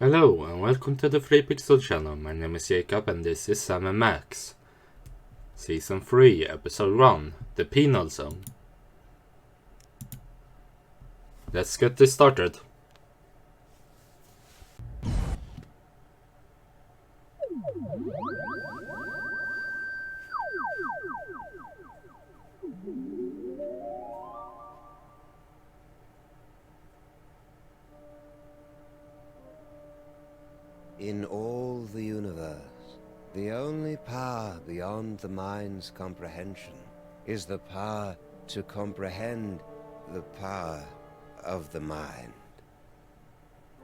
Hello and welcome to the Free Pixel channel. My name is Jacob and this is Sam and Max. Season 3, Episode 1, The Penal Zone. Let's get this started. In all the universe, the only power beyond the mind's comprehension is the power to comprehend the power of the mind.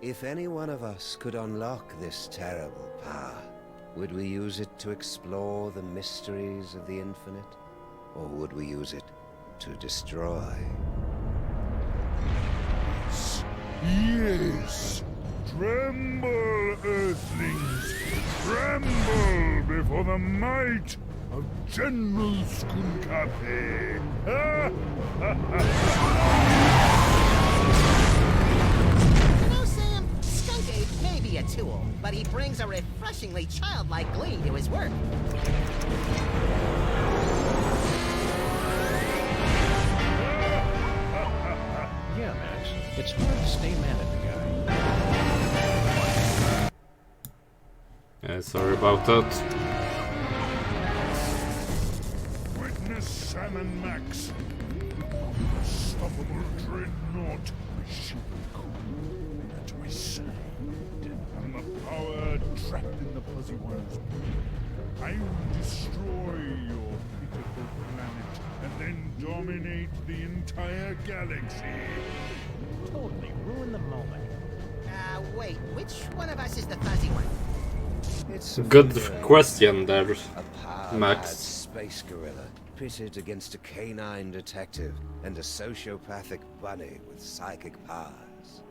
If any one of us could unlock this terrible power, would we use it to explore the mysteries of the infinite? Or would we use it to destroy? Yes! Tremble, Earthlings! Tremble before the might of General Skunkape! You know, Sam, Skunk may be a tool, but he brings a refreshingly childlike glee to his work. Yeah, Max. It's hard to stay mad at the guy. Sorry about that. Witness Sam and Max. Unstoppable dreadnought. We shiver cool at my side. And the power trapped in the Fuzzy One's brain. I will destroy your pitiful planet and then dominate the entire galaxy. Totally ruin the moment. Wait, which one of us is the fuzzy one? It's a Good figure, question there, a power-mad Max. space gorilla pitted against a canine detective and a sociopathic bunny with psychic powers.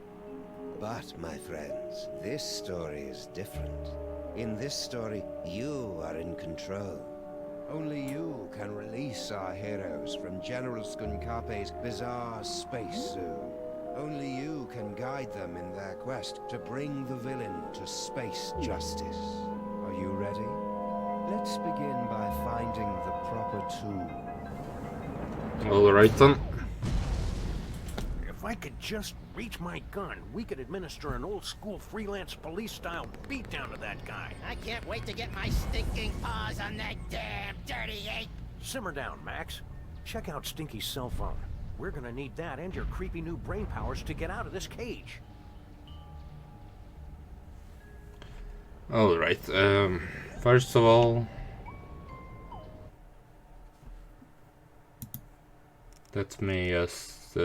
But, my friends, this story is different. In this story, you are in control. Only you can release our heroes from General Skunkape's bizarre space zoo. Only you can guide them in their quest to bring the villain to space justice. Are you ready? Let's begin by finding the proper tool. Alright then. If I could just reach my gun, we could administer an old-school freelance police-style beatdown to that guy. I can't wait to get my stinking paws on that damn dirty ape. Simmer down, Max. Check out Stinky's cell phone. We're gonna need that and your creepy new brain powers to get out of this cage. Alright, first of all, let me just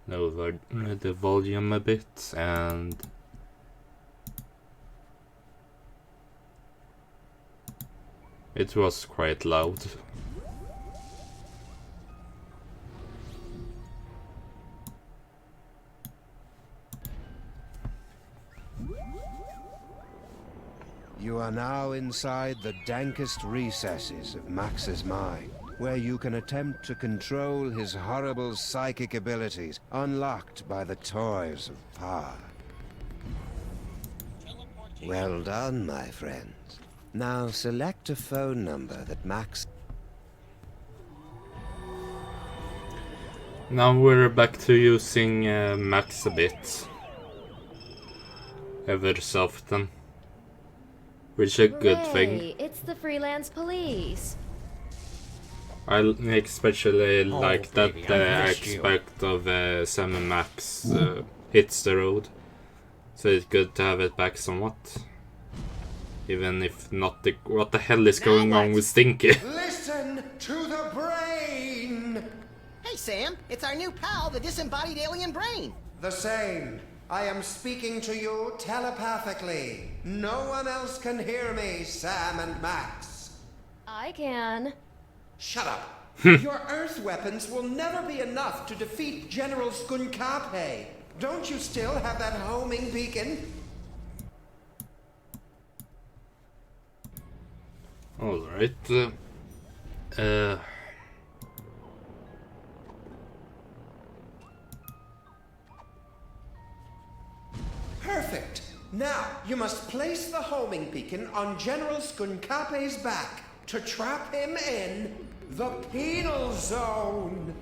lower the volume a bit, and it was quite loud. You are now inside the dankest recesses of Max's mind, where you can attempt to control his horrible psychic abilities, unlocked by the toys of power. Well done, my friends. Now select a phone number that Max... Now we're back to using Max a bit. Ever so often. Which is a good thing. Hooray, it's the freelance police. I especially like that baby, the I missed you. aspect of Sam and Max hits the road. So it's good to have it back somewhat. Even if not the... What the hell is going on with Stinky? Listen to the brain! Hey, Sam, it's our new pal, the disembodied alien brain. The same. I am speaking to you telepathically. No one else can hear me, Sam and Max. I can. Shut up. Your Earth weapons will never be enough to defeat General Skunkape. Don't you still have that homing beacon? Alright. Now, you must place the homing beacon on General Skunkape's back to trap him in the penal zone.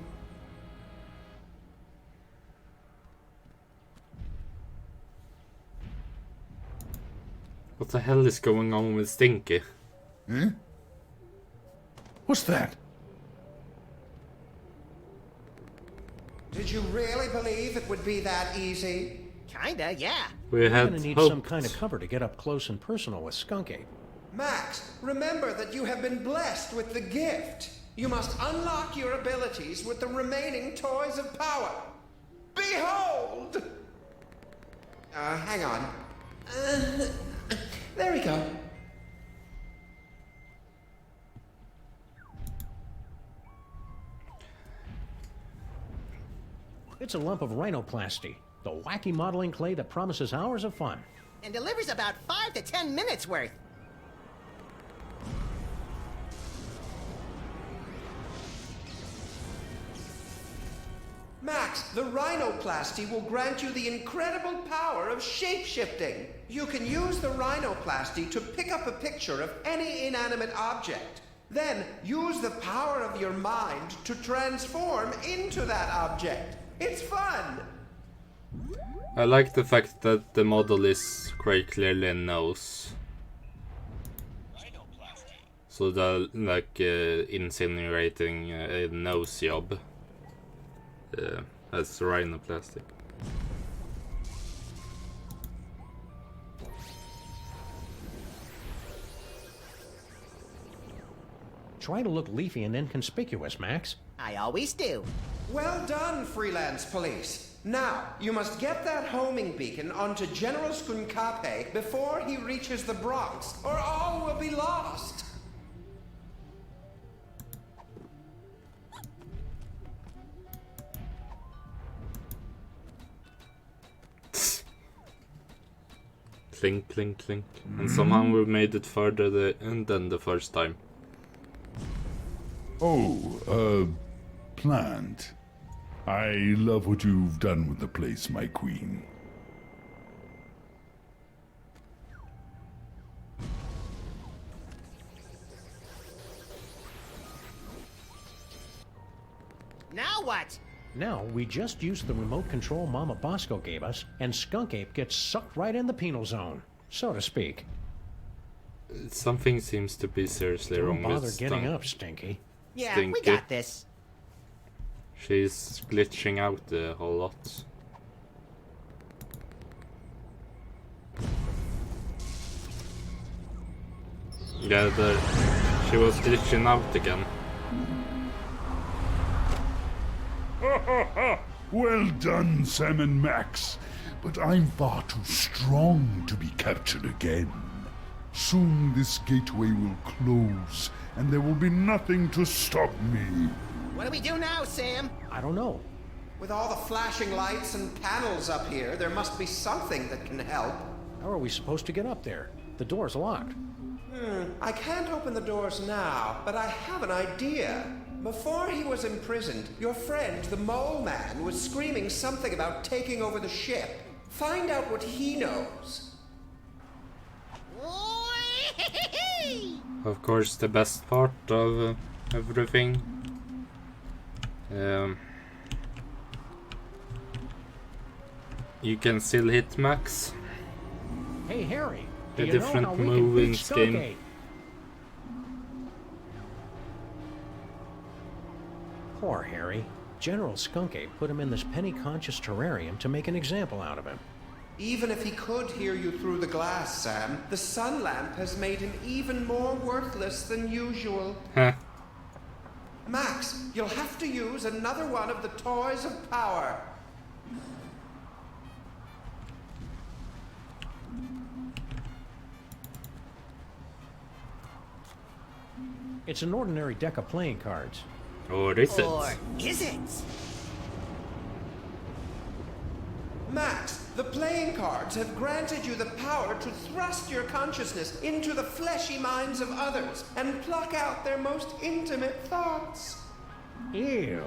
What the hell is going on with Stinky? Eh? What's that? Did you really believe it would be that easy? Kinda, yeah. We We're had gonna need hoped. some kind of cover to get up close and personal with Skunk Ape. Max, remember that you have been blessed with the gift. You must unlock your abilities with the remaining toys of power. Behold! Hang on. There we go. It's a lump of rhinoplasty, the wacky modeling clay that promises hours of fun. And delivers about 5 to 10 minutes worth. Max, the rhinoplasty will grant you the incredible power of shape-shifting. You can use the rhinoplasty to pick up a picture of any inanimate object. Then use the power of your mind to transform into that object. It's fun! I like the fact that the model is quite clearly a nose. So they're like insinuating a nose job as rhinoplasty. Try to look leafy and inconspicuous, Max. I always do. Well done, freelance police. Now, you must get that homing beacon onto General Skunkape before he reaches the Bronx, or all will be lost. Clink, clink, clink. And somehow we made it further than the first time. Oh, Plant. I love what you've done with the place, my queen. Now what? Now, we just use the remote control Mama Bosco gave us, and Skunk Ape gets sucked right in the penal zone, so to speak. Something seems to be seriously Don't wrong bother with getting Stunk. up, Stinky. Yeah, we Stinky. got this. She's glitching out a whole lot. Yeah, she was glitching out again. Well done, Sam and Max. But I'm far too strong to be captured again. Soon this gateway will close, and there will be nothing to stop me. What do we do now, Sam? I don't know. With all the flashing lights and panels up here, there must be something that can help. How are we supposed to get up there? The door's locked. I can't open the doors now, but I have an idea. Before he was imprisoned, your friend, the Mole Man, was screaming something about taking over the ship. Find out what he knows. Of course, the best part of everything. You can still hit Max. Hey, Harry. A Do you know different how we can move in beat Skunk game. Ape? Poor Harry. General Skunk Ape put him in this penny-conscious terrarium to make an example out of him. Even if he could hear you through the glass, Sam, the sun lamp has made him even more worthless than usual. Huh. Max, you'll have to use another one of the toys of power. It's an ordinary deck of playing cards. Or is Or it? is it? Max, the playing cards have granted you the power to thrust your consciousness into the fleshy minds of others and pluck out their most intimate thoughts. Ew.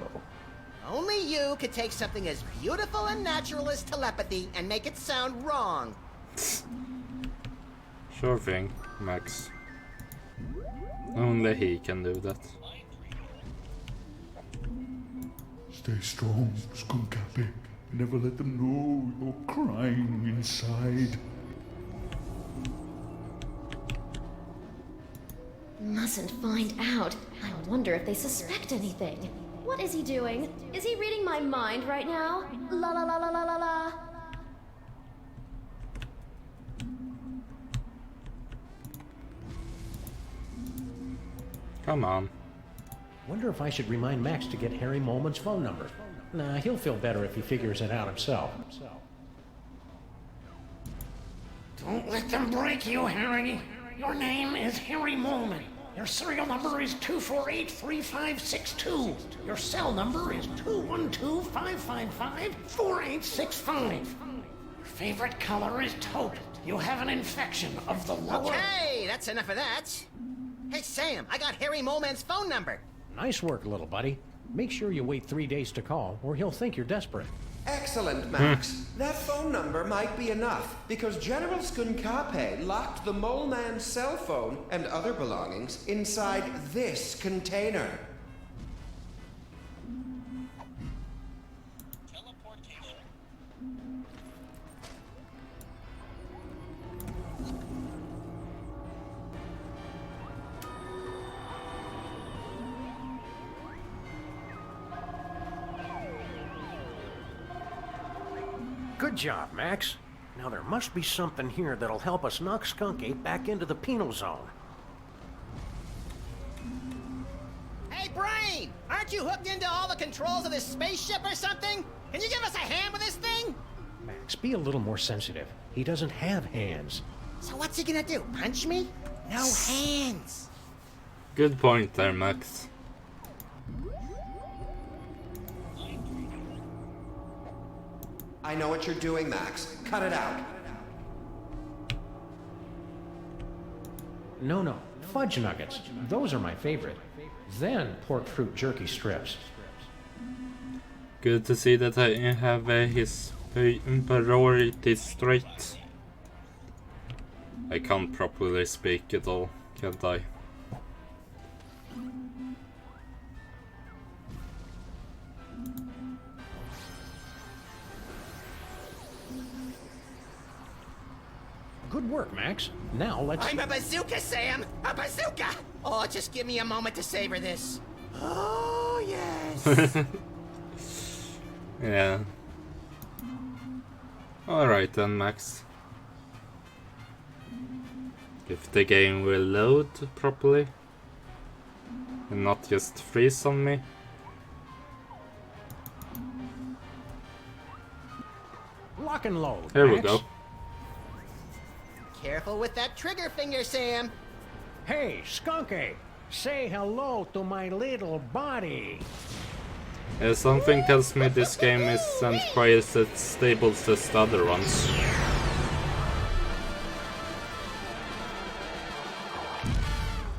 Only you could take something as beautiful and natural as telepathy and make it sound wrong. Sure thing, Max. Only he can do that. Stay strong, Skunk Happy. Never let them know you're crying inside. Mustn't find out. I wonder if they suspect anything. What is he doing? Is he reading my mind right now? La la la la la la la. Come on. Wonder if I should remind Max to get Harry Molman's phone number. Nah, he'll feel better if he figures it out himself. Don't let them break you, Harry. Your name is Harry Molman. Your serial number is 2483562. Your cell number is 212-555-4865. Your favorite color is taupe. You have an infection of the lower... Okay, that's enough of that. Hey, Sam, I got Harry Molman's phone number. Nice work, little buddy. Make sure you wait 3 days to call, or he'll think you're desperate. Excellent, Max. That phone number might be enough, because General Skunkape locked the Mole Man's cell phone and other belongings inside this container. Good job, Max. Now there must be something here that'll help us knock Skunk Ape back into the penal zone. Hey, Brain! Aren't you hooked into all the controls of this spaceship or something? Can you give us a hand with this thing? Max, be a little more sensitive. He doesn't have hands. So what's he gonna do, punch me? No hands. Good point there, Max. I know what you're doing, Max. Cut it out. No, fudge nuggets. Those are my favorite. Then pork fruit jerky strips. Good to see that I have his priorities straight. I can't properly speak at all, can't I? Good work, Max. Now let's... I'm a bazooka, Sam! A bazooka! Oh, just give me a moment to savor this. Oh, yes! Yeah. Alright then, Max. If the game will load properly and not just freeze on me. Lock and load, Here we Max. go. Careful with that trigger finger, Sam. Hey, Skunk Ape, say hello to my little body. Something tells me this game isn't quite as stable as the other ones.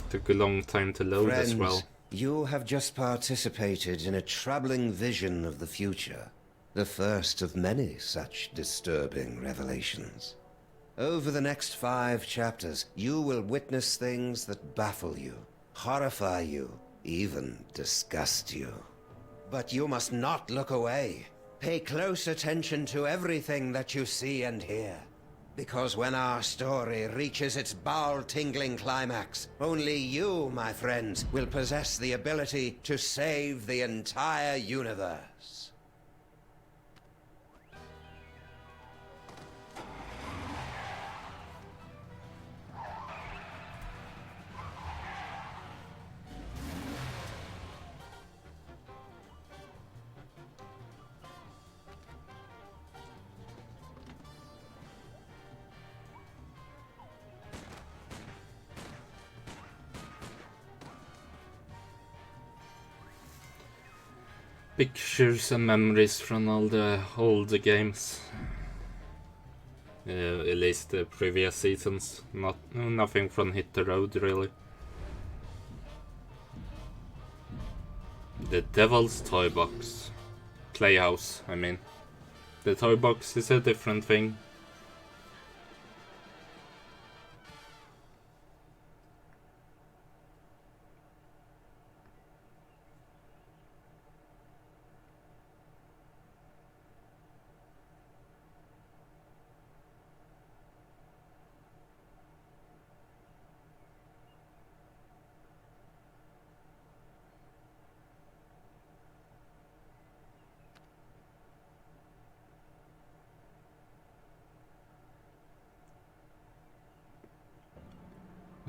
Took a long time to load as well. Friends, you have just participated in a troubling vision of the future. The first of many such disturbing revelations. Over the next 5 chapters, you will witness things that baffle you, horrify you, even disgust you. But you must not look away. Pay close attention to everything that you see and hear. Because when our story reaches its bowel-tingling climax, only you, my friends, will possess the ability to save the entire universe. Pictures and memories from all the older games. At least the previous seasons. Nothing from Hit the Road really. The Devil's Toy Box. Playhouse, I mean. The toy box is a different thing.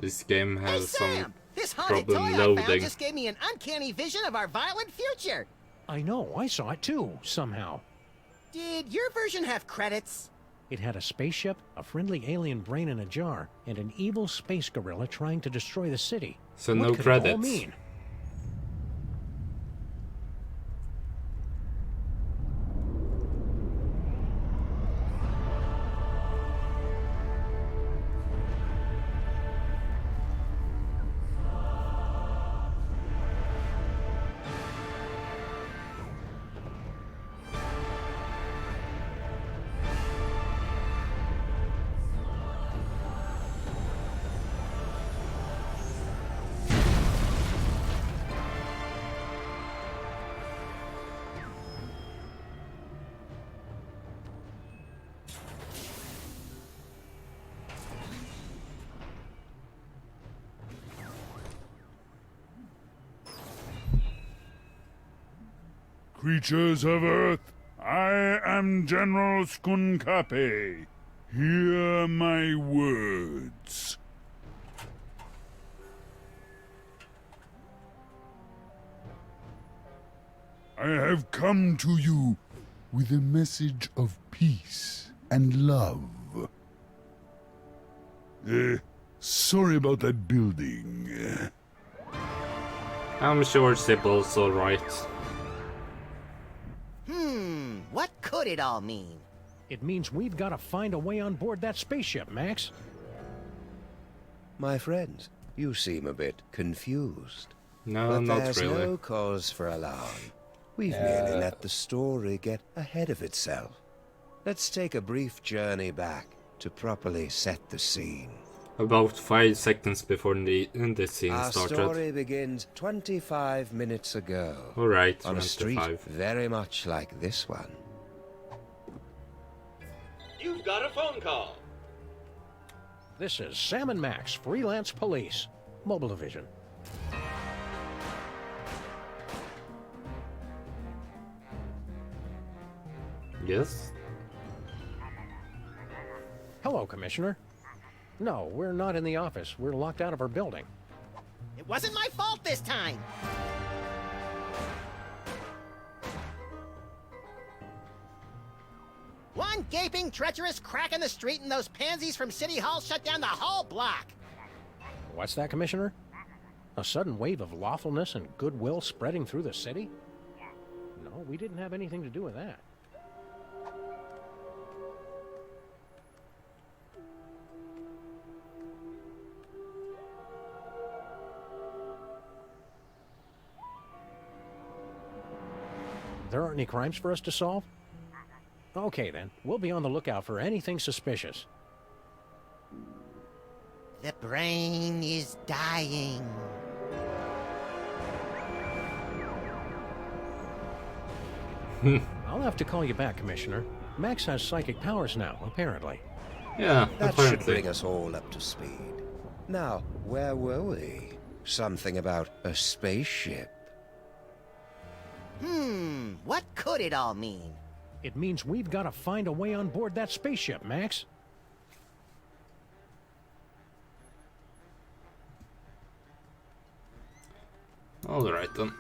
This game Hey, has some Sam! This haunted toy problem I found loading. just gave me an uncanny vision of our violent future. I know, I saw it too, somehow. Did your version have credits? It had a spaceship, a friendly alien brain in a jar, and an evil space gorilla trying to destroy the city. So What no could it all credits. mean? Creatures of Earth, I am General Skunkape. Hear my words. I have come to you with a message of peace and love. Sorry about that building. I'm sure Sybil's alright. What could it all mean? It means we've got to find a way on board that spaceship, Max. My friends, you seem a bit confused. No, But not there's really. no cause for alarm. We've merely let the story get ahead of itself. Let's take a brief journey back to properly set the scene. About 5 seconds before this scene Our started. story begins 25 minutes ago. Alright, On a street 25. very much like this one. You've got a phone call. This is Sam and Max, freelance police. Mobile division. Yes? Hello, Commissioner. No, we're not in the office. We're locked out of our building. It wasn't my fault this time. One gaping, treacherous crack in the street and those pansies from City Hall shut down the whole block. What's that, Commissioner? A sudden wave of lawfulness and goodwill spreading through the city? No, we didn't have anything to do with that. There aren't any crimes for us to solve? Okay, then. We'll be on the lookout for anything suspicious. The brain is dying. I'll have to call you back, Commissioner. Max has psychic powers now, apparently. Yeah, That should apparently. bring us all up to speed. Now, where were we? Something about a spaceship. What could it all mean? It means we've got to find a way on board that spaceship, Max. Alright then.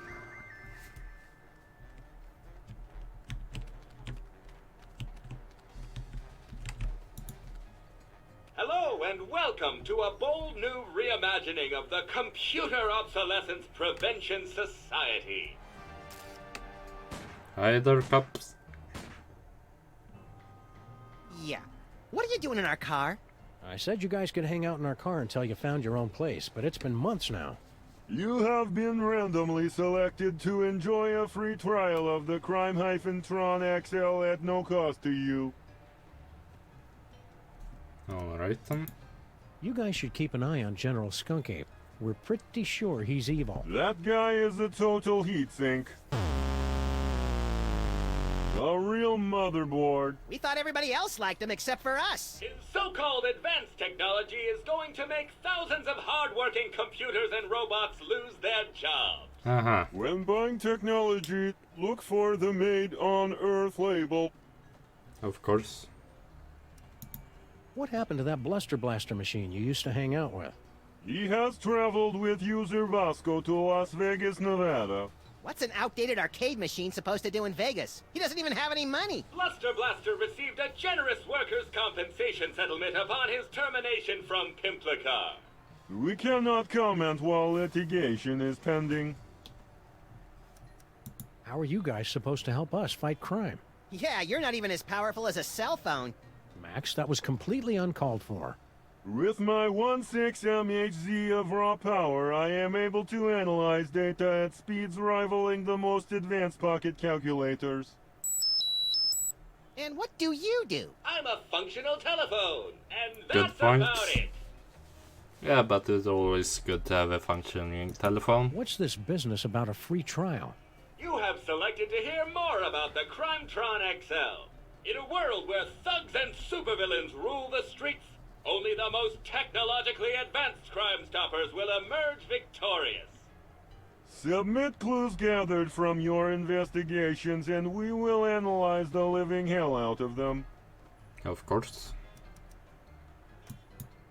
Hello and welcome to a bold new reimagining of the Computer Obsolescence Prevention Society. Hi there, pups. Yeah. What are you doing in our car? I said you guys could hang out in our car until you found your own place, but it's been months now. You have been randomly selected to enjoy a free trial of the Crime-Tron XL at no cost to you. Alright then. You guys should keep an eye on General Skunkape. We're pretty sure he's evil. That guy is a total heatsink. A real motherboard. We thought everybody else liked him except for us. His so-called advanced technology is going to make thousands of hard-working computers and robots lose their jobs. Uh-huh. When buying technology, look for the Made on Earth label. Of course. What happened to that Bluster Blaster machine you used to hang out with? He has traveled with user Vasco to Las Vegas, Nevada. What's an outdated arcade machine supposed to do in Vegas? He doesn't even have any money. Luster Blaster received a generous workers' compensation settlement upon his termination from Pimplica. We cannot comment while litigation is pending. How are you guys supposed to help us fight crime? Yeah, you're not even as powerful as a cell phone. Max, that was completely uncalled for. With my 1/6 MHz of raw power, I am able to analyze data at speeds rivaling the most advanced pocket calculators. And what do you do? I'm a functional telephone, and Good that's point. about it. Yeah, but it's always good to have a functioning telephone. What's this business about a free trial? You have selected to hear more about the Crimetron XL. In a world where thugs and supervillains rule the streets, only the most technologically advanced Crime Stoppers will emerge victorious. Submit clues gathered from your investigations and we will analyze the living hell out of them. Of course.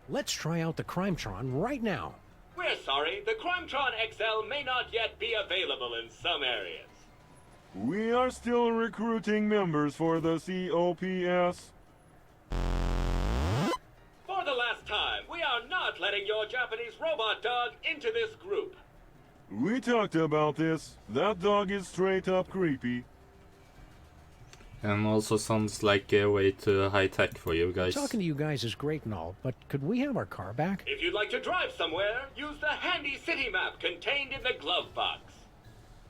Let's try out the Crimetron right now. We're sorry, the Crimetron XL may not yet be available in some areas. We are still recruiting members for the COPS. For the last time, we are not letting your Japanese robot dog into this group. We talked about this. That dog is straight up creepy. And also sounds like a way to high tech for you guys. Talking to you guys is great and all, but could we have our car back? If you'd like to drive somewhere, use the handy city map contained in the glove box.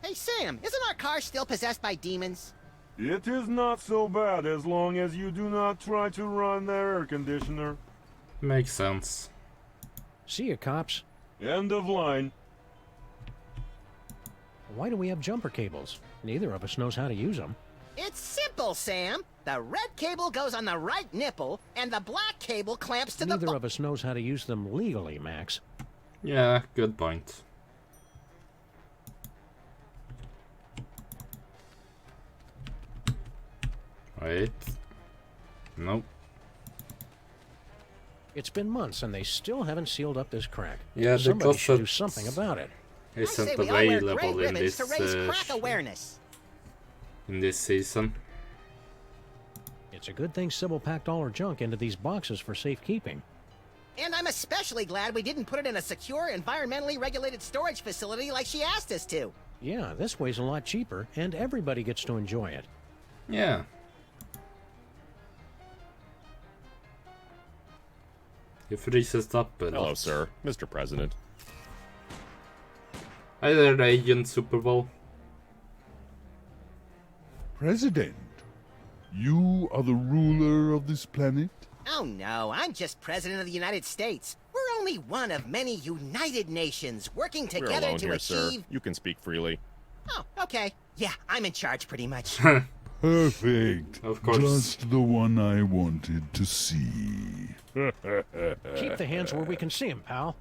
Hey, Sam, isn't our car still possessed by demons? It is not so bad as long as you do not try to run the air conditioner. Makes sense. See ya, cops. End of line. Why do we have jumper cables? Neither of us knows how to use them. It's simple, Sam. The red cable goes on the right nipple, and the black cable clamps to Neither of us knows how to use them legally, Max. Yeah, good point. Wait. Nope. It's been months and they still haven't sealed up this crack. Yeah, Somebody should do because something about it. I isn't say we all wear gray available in ribbons this to raise crack awareness. in this season. It's a good thing Sybil packed all her junk into these boxes for safekeeping. And I'm especially glad we didn't put it in a secure, environmentally regulated storage facility like she asked us to. Yeah, this way's a lot cheaper, and everybody gets to enjoy it. Yeah. He freezes up a lot. Hello, sir. Mr. President. Hi there, Agent Super Bowl. President, you are the ruler of this planet? Oh no, I'm just President of the United States. We're only one of many United Nations working We're together alone to here, achieve... sir. You can speak freely. Oh, okay. Yeah, I'm in charge pretty much. Perfect. Of course. Just the one I wanted to see. Keep the hands where we can see 'em, pal.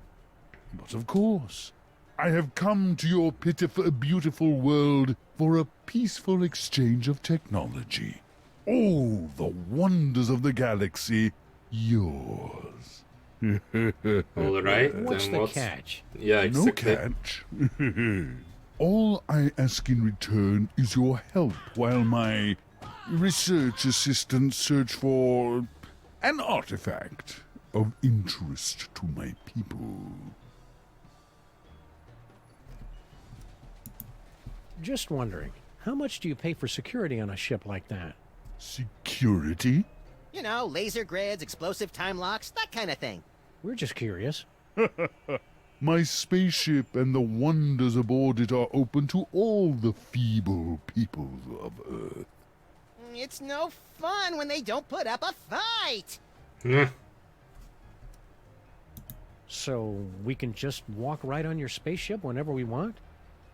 But of course, I have come to your pitiful, beautiful world for a peaceful exchange of technology. All the wonders of the galaxy, yours. Alright, What's then the what's... catch? Yeah, No exactly. catch. All I ask in return is your help while my research assistants search for an artifact of interest to my people. Just wondering, how much do you pay for security on a ship like that? Security? You know, laser grids, explosive time locks, that kind of thing. We're just curious. My spaceship and the wonders aboard it are open to all the feeble peoples of Earth. It's no fun when they don't put up a fight. Yeah. So we can just walk right on your spaceship whenever we want?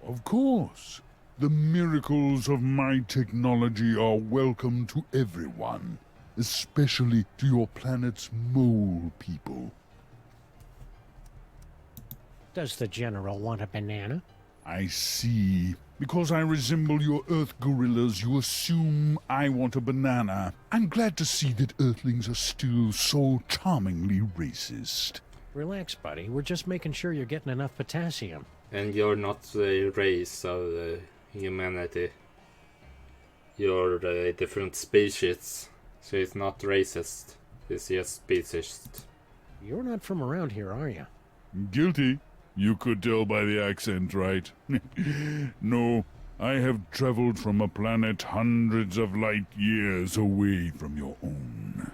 Of course. The miracles of my technology are welcome to everyone, especially to your planet's mole people. Does the General want a banana? I see. Because I resemble your Earth gorillas, you assume I want a banana. I'm glad to see that Earthlings are still so charmingly racist. Relax, buddy. We're just making sure you're getting enough potassium. And you're not a race of humanity. You're a different species. So it's not racist. It's just speciesist. You're not from around here, are you? Guilty. You could tell by the accent, right? No, I have traveled from a planet hundreds of light years away from your own.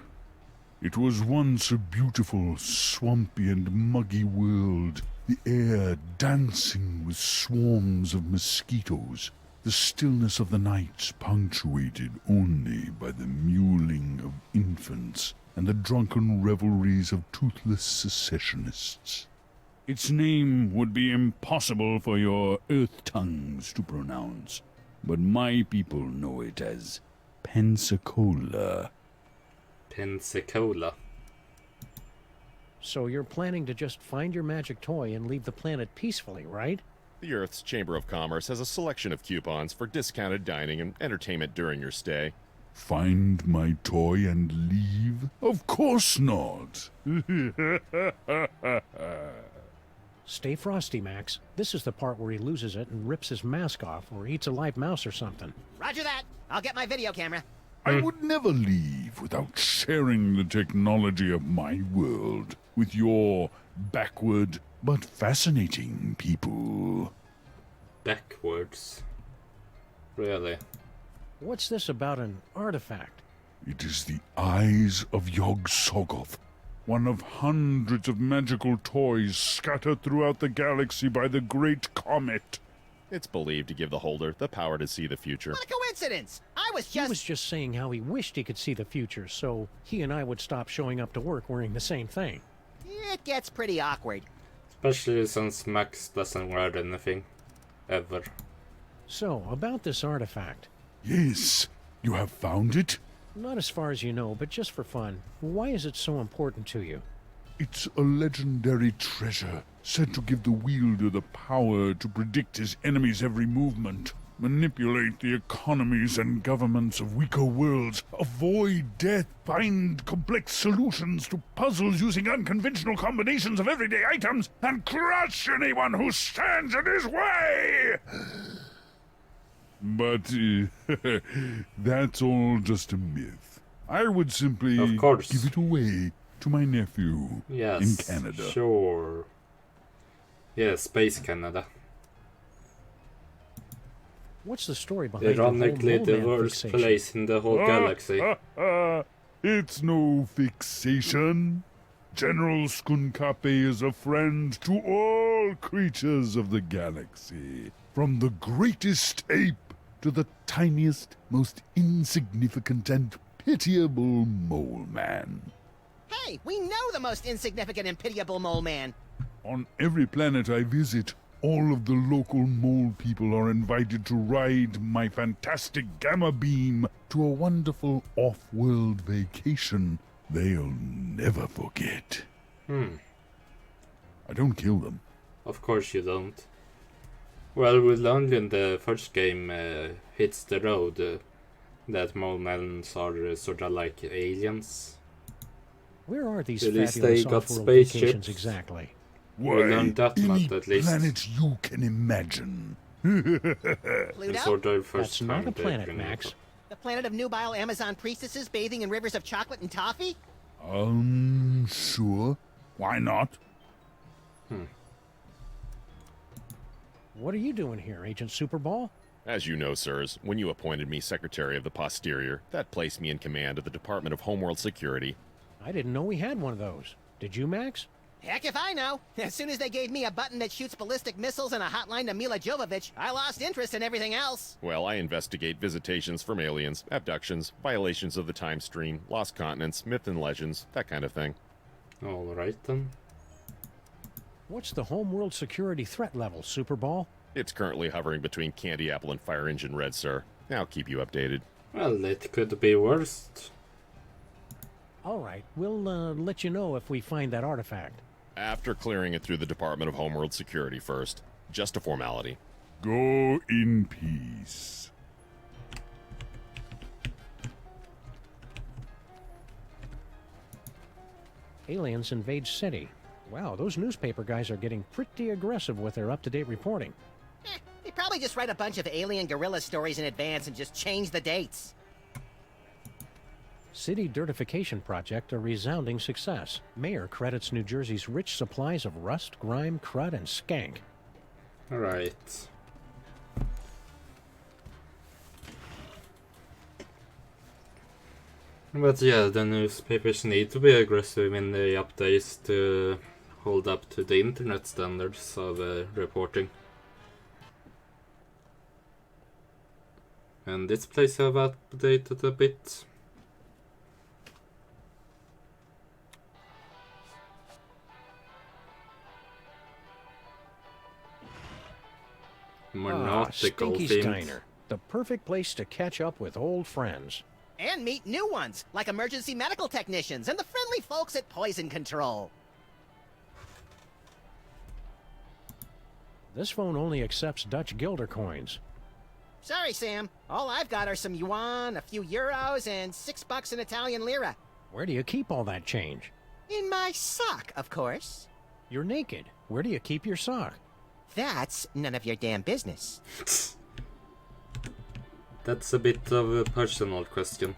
It was once a beautiful, swampy and muggy world, the air dancing with swarms of mosquitoes, the stillness of the nights punctuated only by the mewling of infants and the drunken revelries of toothless secessionists. Its name would be impossible for your earth tongues to pronounce, but my people know it as Pensacola. Pensacola. So you're planning to just find your magic toy and leave the planet peacefully, right? The Earth's Chamber of Commerce has a selection of coupons for discounted dining and entertainment during your stay. Find my toy and leave? Of course not! Stay frosty, Max. This is the part where he loses it and rips his mask off or eats a live mouse or something. Roger that. I'll get my video camera. I would never leave without sharing the technology of my world with your backward but fascinating people. Backwards. Really? What's this about an artifact? It is the eyes of Yog-Sothoth, one of hundreds of magical toys scattered throughout the galaxy by the Great Comet. It's believed to give the holder the power to see the future. What a coincidence! He was just saying how he wished he could see the future, so he and I would stop showing up to work wearing the same thing. It gets pretty awkward. Especially since Max doesn't wear anything. Ever. So, about this artifact. Yes, you have found it? Not as far as you know, but just for fun. Why is it so important to you? It's a legendary treasure, said to give the wielder the power to predict his enemy's every movement, manipulate the economies and governments of weaker worlds, avoid death, find complex solutions to puzzles using unconventional combinations of everyday items, and crush anyone who stands in his way! But that's all just a myth. I would simply Of course. give it away to my nephew in Canada. Sure. Yeah, Space Canada. What's the story behind Ironically, the the whole worst fixation? place in the whole galaxy. It's no fixation. General Skunkape is a friend to all creatures of the galaxy, from the greatest ape to the tiniest, most insignificant and pitiable mole man. Hey, we know the most insignificant and pitiable mole man. On every planet I visit, all of the local mole people are invited to ride my fantastic gamma beam to a wonderful off-world vacation they'll never forget. I don't kill them. Of course you don't. Well, we learned in the first game, Hits the Road, that mole men are sort of like aliens. Where are these At least fabulous they got off-world spaceships. vacations exactly? Why, learned that any much at least. planet you can imagine. It's sort of first That's not time a they planet, bring Max. it up. The planet of nubile Amazon priestesses bathing in rivers of chocolate and toffee? Sure. Why not? What are you doing here, Agent Superball? As you know, sirs, when you appointed me Secretary of the Posterior, that placed me in command of the Department of Homeworld Security. I didn't know we had one of those. Did you, Max? Heck if I know. As soon as they gave me a button that shoots ballistic missiles and a hotline to Mila Jovovich, I lost interest in everything else. Well, I investigate visitations from aliens, abductions, violations of the time stream, lost continents, myth and legends, that kind of thing. Alright then. What's the homeworld security threat level, Superball? It's currently hovering between Candy Apple and Fire Engine Red, sir. I'll keep you updated. Well, it could be worse. All right, we'll let you know if we find that artifact. After clearing it through the Department of Homeworld Security first. Just a formality. Go in peace. Aliens invade city. Wow, those newspaper guys are getting pretty aggressive with their up-to-date reporting. They probably just write a bunch of alien gorilla stories in advance and just change the dates. City dirtification project a resounding success. Mayor credits New Jersey's rich supplies of rust, grime, crud, and skank. Alright. But yeah, the newspapers need to be aggressive in the updates to hold up to the internet standards of reporting. And this place have updated a bit. More nautical Stinky's themed. Diner. The perfect place to catch up with old friends. And meet new ones, like emergency medical technicians and the friendly folks at Poison Control. This phone only accepts Dutch guilder coins. Sorry, Sam. All I've got are some yuan, a few euros, and $6 in Italian lira. Where do you keep all that change? In my sock, of course. You're naked. Where do you keep your sock? That's none of your damn business. That's a bit of a personal question.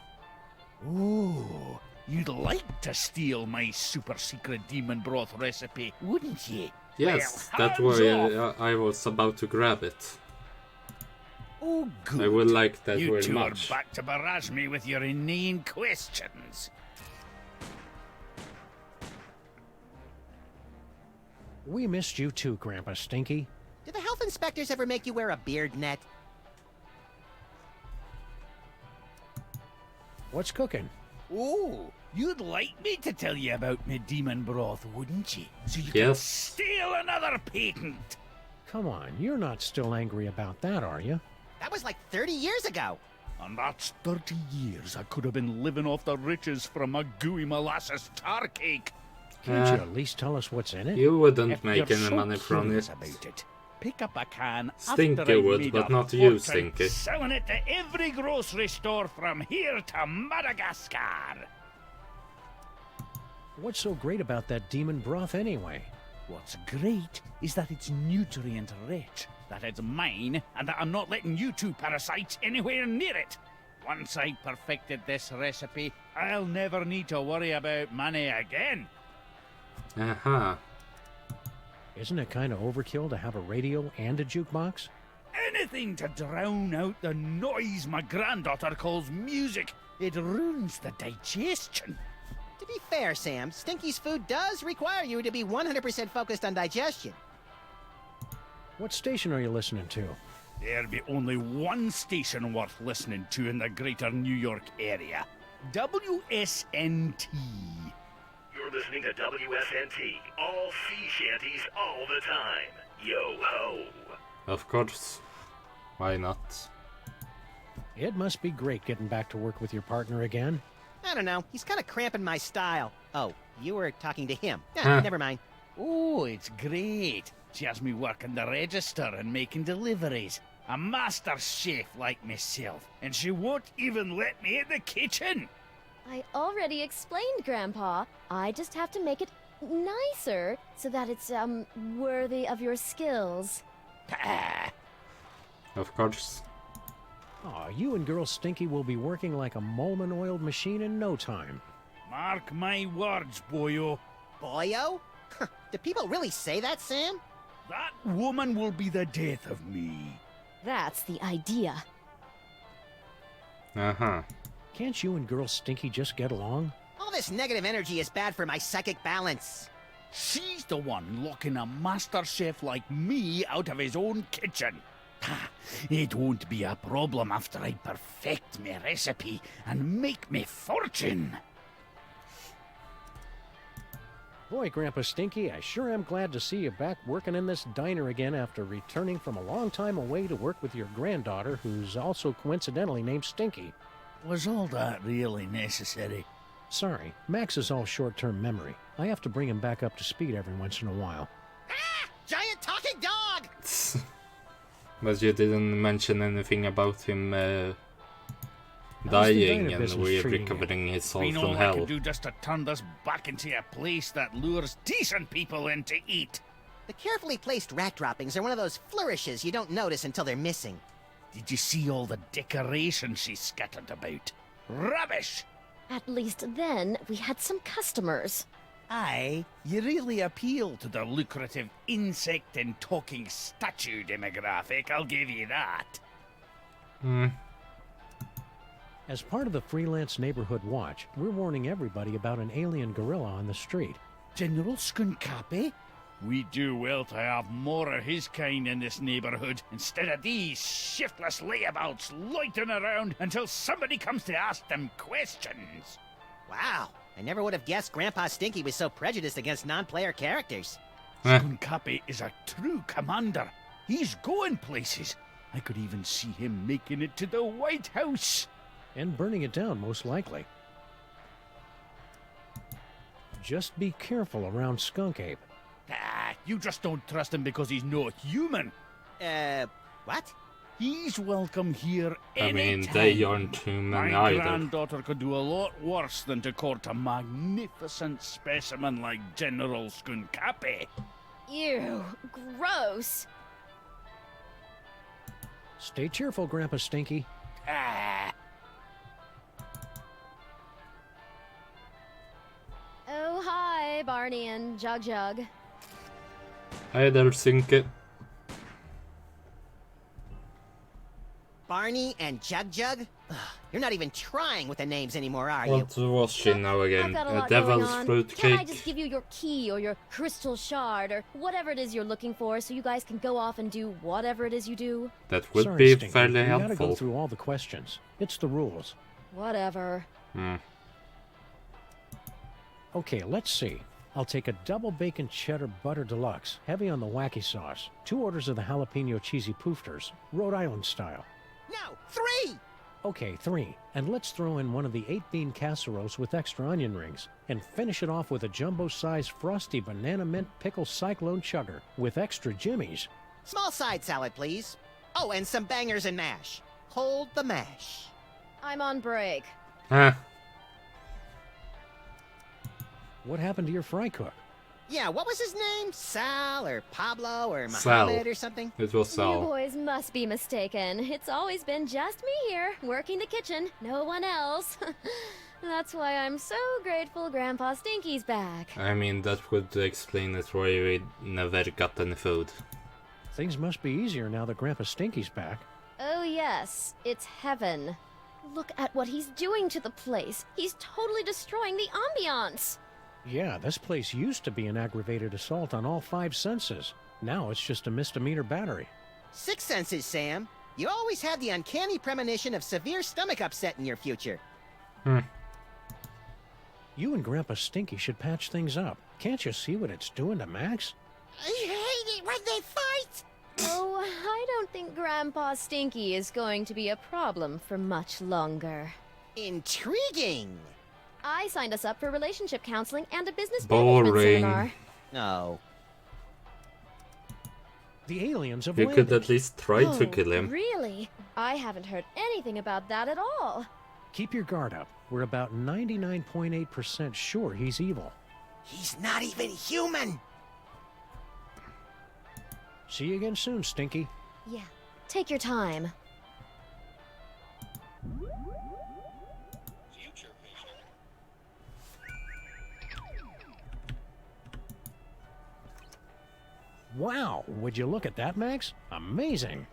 Ooh, you'd like to steal my super secret demon broth recipe, wouldn't you? Yes, Well, that's hands why off. I was about to grab it. Oh, good. I would like that you very two much. are back to barrage me with your inane questions. We missed you too, Grandpa Stinky. Did the health inspectors ever make you wear a beard net? What's cooking? Oh, you'd like me to tell you about my demon broth, wouldn't you? So you can Yes. steal another patent. Come on, you're not still angry about that, are you? That was like 30 years ago. And that's 30 years I could have been living off the riches from a gooey molasses tar cake. Can't you at least tell us what's in it? You wouldn't If make you're any so money from curious it. about it, pick up a can Stinky after I've would, made but a not you, fortune Stinky. selling it to every grocery store from here to Madagascar. What's so great about that demon broth anyway? What's great is that it's nutrient rich, that it's mine, and that I'm not letting you two parasites anywhere near it. Once I've perfected this recipe, I'll never need to worry about money again. Aha. Isn't it kind of overkill to have a radio and a jukebox? Anything to drown out the noise my granddaughter calls music. It ruins the digestion. To be fair, Sam, Stinky's food does require you to be 100% focused on digestion. What station are you listening to? There'll be only one station worth listening to in the greater New York area. WSNT. You're listening to WSNT, all sea shanties all the time. Yo ho. Of course. Why not? It must be great getting back to work with your partner again. I don't know, he's kind of cramping my style. Oh, you were talking to him. Huh. Never mind. Oh, it's great. She has me working the register and making deliveries. A master chef like myself, and she won't even let me in the kitchen. I already explained, Grandpa. I just have to make it nicer so that it's, worthy of your skills. Pah. Of course. Aw, you and Girl Stinky will be working like a Molman-oiled machine in no time. Mark my words, boyo. Boyo? Do people really say that, Sam? That woman will be the death of me. That's the idea. Uh-huh. Can't you and Girl Stinky just get along? All this negative energy is bad for my psychic balance. She's the one locking a master chef like me out of his own kitchen. Ha, it won't be a problem after I perfect my recipe and make me fortune. Boy, Grandpa Stinky, I sure am glad to see you back working in this diner again after returning from a long time away to work with your granddaughter, who's also coincidentally named Stinky. Was all that really necessary? Sorry, Max is all short-term memory. I have to bring him back up to speed every once in a while. Ah! Giant talking dog! But you didn't mention anything about him dying and business we're treating you? recovering his soul Been from all I hell. can do just to turn this back into a place that lures decent people in to eat. The carefully placed rat droppings are one of those flourishes you don't notice until they're missing. Did you see all the decorations she scattered about? Rubbish! At least then, we had some customers. Aye, you really appeal to the lucrative insect and talking statue demographic, I'll give you that. As part of the freelance neighborhood watch, we're warning everybody about an alien gorilla on the street. General Skunkapi? We do well to have more of his kind in this neighborhood instead of these shiftless layabouts loitering around until somebody comes to ask them questions. Wow, I never would have guessed Grandpa Stinky was so prejudiced against non-player characters. Skunkapi is a true commander. He's going places. I could even see him making it to the White House. And burning it down, most likely. Just be careful around Skunk Ape. Ah, you just don't trust him because he's not human. What? He's welcome here I mean, anytime. they aren't human My either. granddaughter could do a lot worse than to court a magnificent specimen like General Skunkapi. Ew, gross. Stay cheerful, Grandpa Stinky. Ah. Oh, hi, Barney and Jug Jug. Hi there, Sinky. Barney and Jug Jug? Ugh, you're not even trying with the names anymore, are you? What was she now I've again? got a A lot going devil's on. fruit Can't I cake? just give you your key or your crystal shard or whatever it is you're looking for so you guys can go off and do whatever it is you do? That would Sorry, be Stinky, fairly we gotta helpful. go through all the questions. It's the rules. Whatever. Okay, let's see. I'll take a double bacon cheddar butter deluxe, heavy on the wacky sauce. 2 orders of the jalapeno cheesy poofters, Rhode Island style. No, 3! Okay, 3. And let's throw in one of the 8-bean casseroles with extra onion rings. And finish it off with a jumbo-sized frosty banana mint pickle cyclone chugger with extra jimmies. Small side salad, please. Oh, and some bangers and mash. Hold the mash. I'm on break. Ah, What happened to your fry cook? Yeah, what was his name? Sal or Pablo or Sal. Mohammed or something? it was You Sal. boys must be mistaken. It's always been just me here, working the kitchen. No one else. That's why I'm so grateful Grandpa Stinky's back. I mean, that would explain it why we never got any food. Things must be easier now that Grandpa Stinky's back. Oh yes, it's heaven. Look at what he's doing to the place. He's totally destroying the ambiance. Yeah, this place used to be an aggravated assault on all 5 senses. Now it's just a misdemeanor battery. 6 senses, Sam. You always had the uncanny premonition of severe stomach upset in your future. You and Grandpa Stinky should patch things up. Can't you see what it's doing to Max? I hate it when they fight! Oh, I don't think Grandpa Stinky is going to be a problem for much longer. Intriguing! I signed us up for relationship counseling and a business Boring. management seminar. No. The aliens have You landed. could at least try to Oh, kill him. Really? I haven't heard anything about that at all. Keep your guard up. We're about 99.8% sure he's evil. He's not even human! See you again soon, Stinky. Yeah, take your time. Wow, would you look at that, Max? Amazing.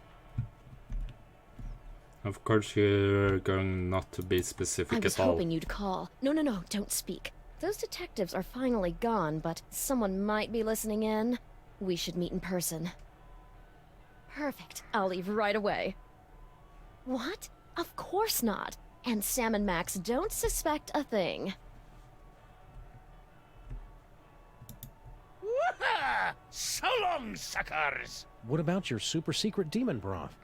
Of course, you're going not to be I specific was at all. hoping you'd call. No, don't speak. Those detectives are finally gone, but someone might be listening in. We should meet in person. Perfect. I'll leave right away. What? Of course not. And Sam and Max don't suspect a thing. Woohoo! So long, suckers! What about your super secret demon broth?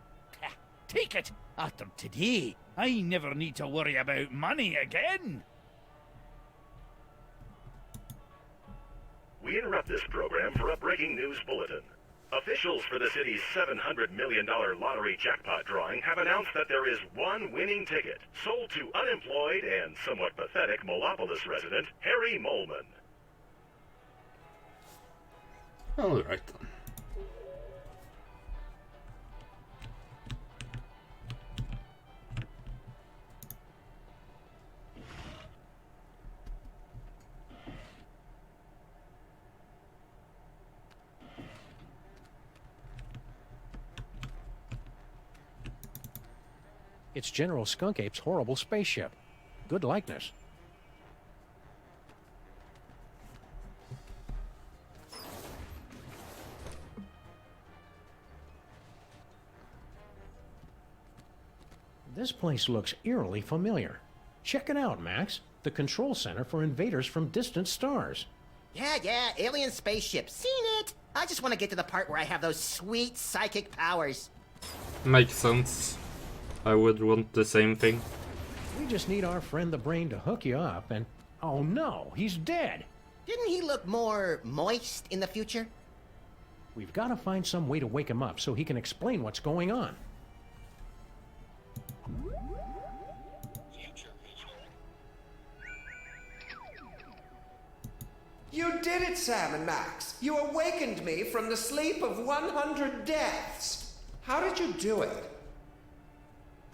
Take it! After today, I never need to worry about money again! We interrupt this program for a breaking news bulletin. Officials for the city's $700 million lottery jackpot drawing have announced that there is one winning ticket, sold to unemployed and somewhat pathetic Molopolis resident Harry Molman. Alright then. It's General Skunk Ape's horrible spaceship. Good likeness. This place looks eerily familiar. Check it out, Max. The control center for invaders from distant stars. Yeah, alien spaceship. Seen it! I just want to get to the part where I have those sweet psychic powers. Makes sense. I would want the same thing. We just need our friend the Brain to hook you up and... Oh no, he's dead! Didn't he look more moist in the future? We've got to find some way to wake him up so he can explain what's going on. You did it, Sam and Max. You awakened me from the sleep of 100 deaths. How did you do it?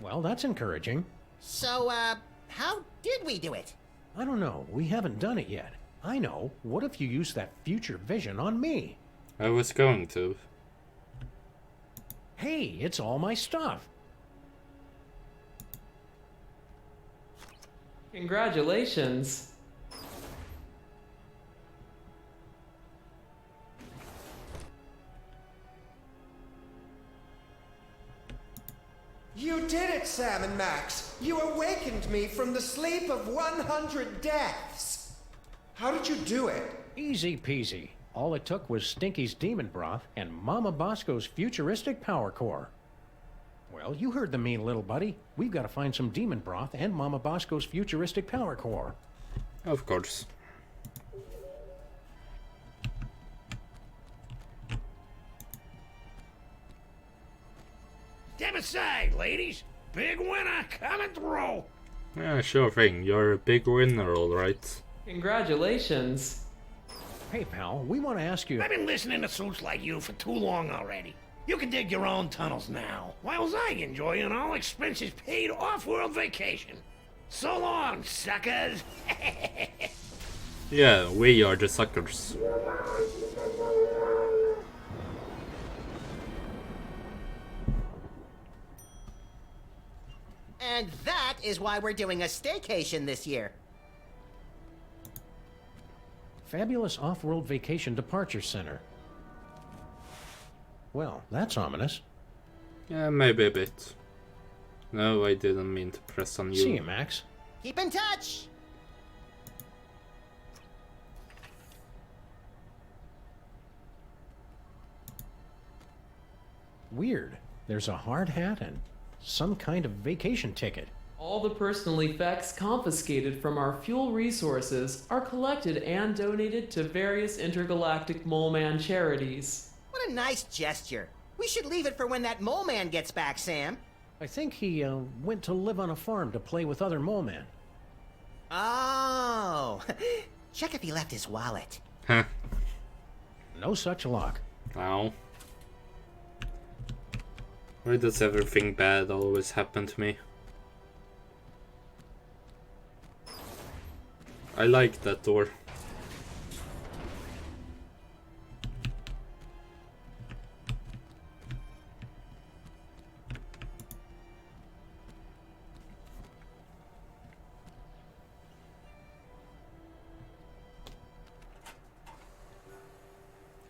Well, that's encouraging. So, how did we do it? I don't know. We haven't done it yet. I know. What if you use that future vision on me? I was going to. Hey, it's all my stuff. Congratulations. You did it, Sam and Max. You awakened me from the sleep of 100 deaths. How did you do it? Easy peasy. All it took was Stinky's demon broth and Mama Bosco's futuristic power core. Well, you heard the mean little buddy. We've got to find some demon broth and Mama Bosco's futuristic power core. Of course. Step aside, ladies. Big winner coming through. Yeah, sure thing. You're a big winner, alright. Congratulations. Hey, pal, we want to ask you... I've been listening to suits like you for too long already. You can dig your own tunnels now, whilst I enjoy an all-expenses paid off-world vacation. So long, suckers. Yeah, we are the suckers. And that is why we're doing a staycation this year. Fabulous Off-World Vacation Departure Center. Well, that's ominous. Yeah, maybe a bit. No, I didn't mean to press on you. See you, Max. Keep in touch! Weird. There's a hard hat and some kind of vacation ticket. All the personal effects confiscated from our fuel resources are collected and donated to various intergalactic Mole Man charities. What a nice gesture. We should leave it for when that mole man gets back, Sam. I think he went to live on a farm to play with other mole men. Oh. Check if he left his wallet. Huh. No such luck. Ow. Why does everything bad always happen to me? I like that door.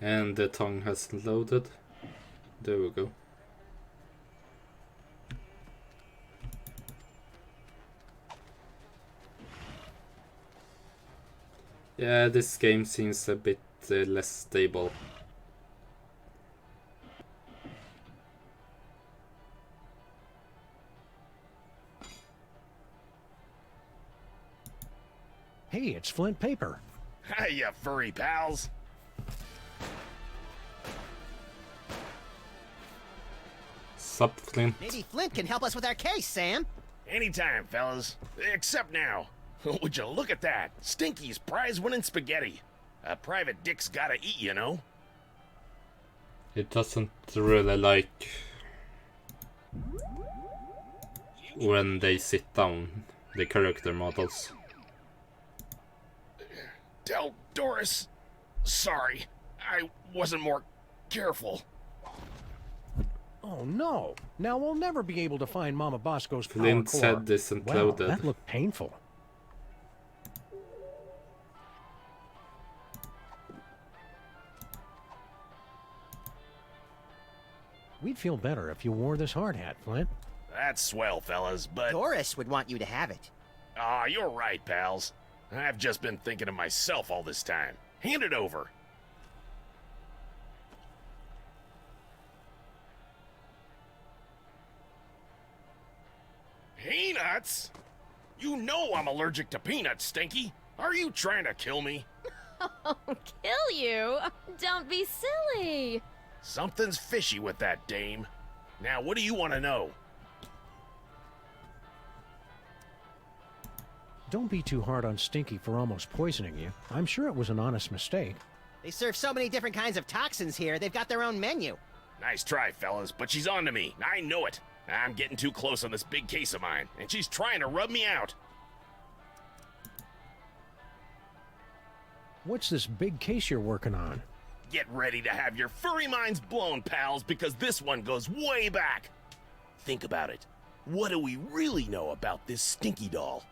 And the tongue has loaded. There we go. Yeah, this game seems a bit less stable. Hey, it's Flint Paper. Hey, you furry pals. Sup, Flint? Maybe Flint can help us with our case, Sam. Anytime, fellas. Except now. Would you look at that? Stinky's prize-winning spaghetti. A private dick's gotta eat, you know? It doesn't really like when they sit down, the character models. Tell Doris. Sorry. I wasn't more careful. Oh no! Now we'll never be able to find Mama Bosco's power Flint core. said this and Wow, clouded. that looked painful. We'd feel better if you wore this hard hat, Flint. That's swell, fellas, but... Doris would want you to have it. Ah, you're right, pals. I've just been thinking of myself all this time. Hand it over. Peanuts? You know I'm allergic to peanuts, Stinky. Are you trying to kill me? Oh, kill you? Don't be silly. Something's fishy with that dame. Now, what do you want to know? Don't be too hard on Stinky for almost poisoning you. I'm sure it was an honest mistake. They serve so many different kinds of toxins here, they've got their own menu. Nice try, fellas, but she's on to me. I know it. I'm getting too close on this big case of mine, and she's trying to rub me out. What's this big case you're working on? Get ready to have your furry minds blown, pals, because this one goes way back. Think about it. What do we really know about this Stinky doll?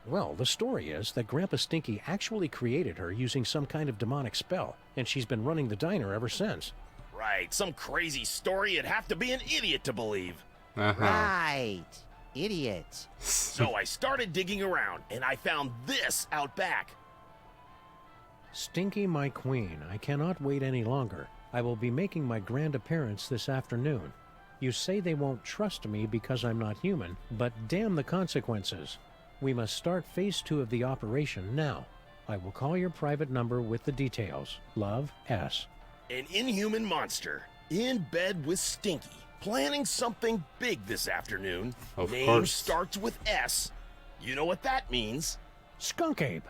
Well, the story is that Grandpa Stinky actually created her using some kind of demonic spell, and she's been running the diner ever since. Right, some crazy story you'd have to be an idiot to believe. Right. Idiot. So I started digging around, and I found this out back. Stinky, my queen, I cannot wait any longer. I will be making my grand appearance this afternoon. You say they won't trust me because I'm not human, but damn the consequences. We must start phase 2 of the operation now. I will call your private number with the details. Love, S. An inhuman monster, in bed with Stinky, planning something big this afternoon. Of Name course. starts with S. You know what that means? Skunk Ape.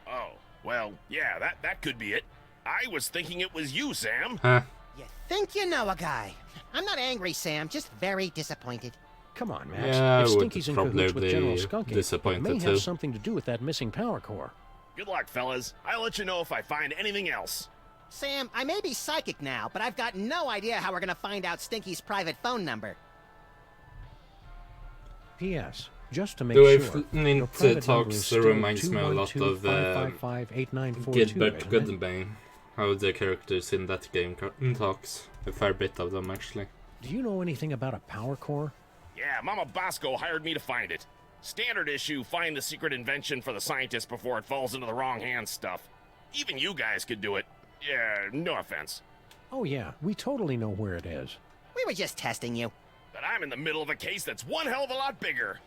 Oh, well, yeah, that could be it. I was thinking it was you, Sam. Huh. You think you know a guy. I'm not angry, Sam, just very disappointed. Come on, Max. Yeah, I if would Stinky's in cahoots with probably General Skunk Ape, it disappointed may too. have something to do with that missing power core. Good luck, fellas. I'll let you know if I find anything else. Sam, I may be psychic now, but I've got no idea how we're gonna find out Stinky's private phone number. P.S. Just to make The way sure, your Flint private number talks is still reminds me a lot of 212-555-8942, Gilbert isn't it? Goodbane. How the characters in that game talks. A fair bit of them, actually. Do you know anything about a power core? Yeah, Mama Bosco hired me to find it. Standard issue, find the secret invention for the scientist before it falls into the wrong hands stuff. Even you guys could do it. Yeah, no offense. Oh yeah, we totally know where it is. We were just testing you. But I'm in the middle of a case that's one hell of a lot bigger.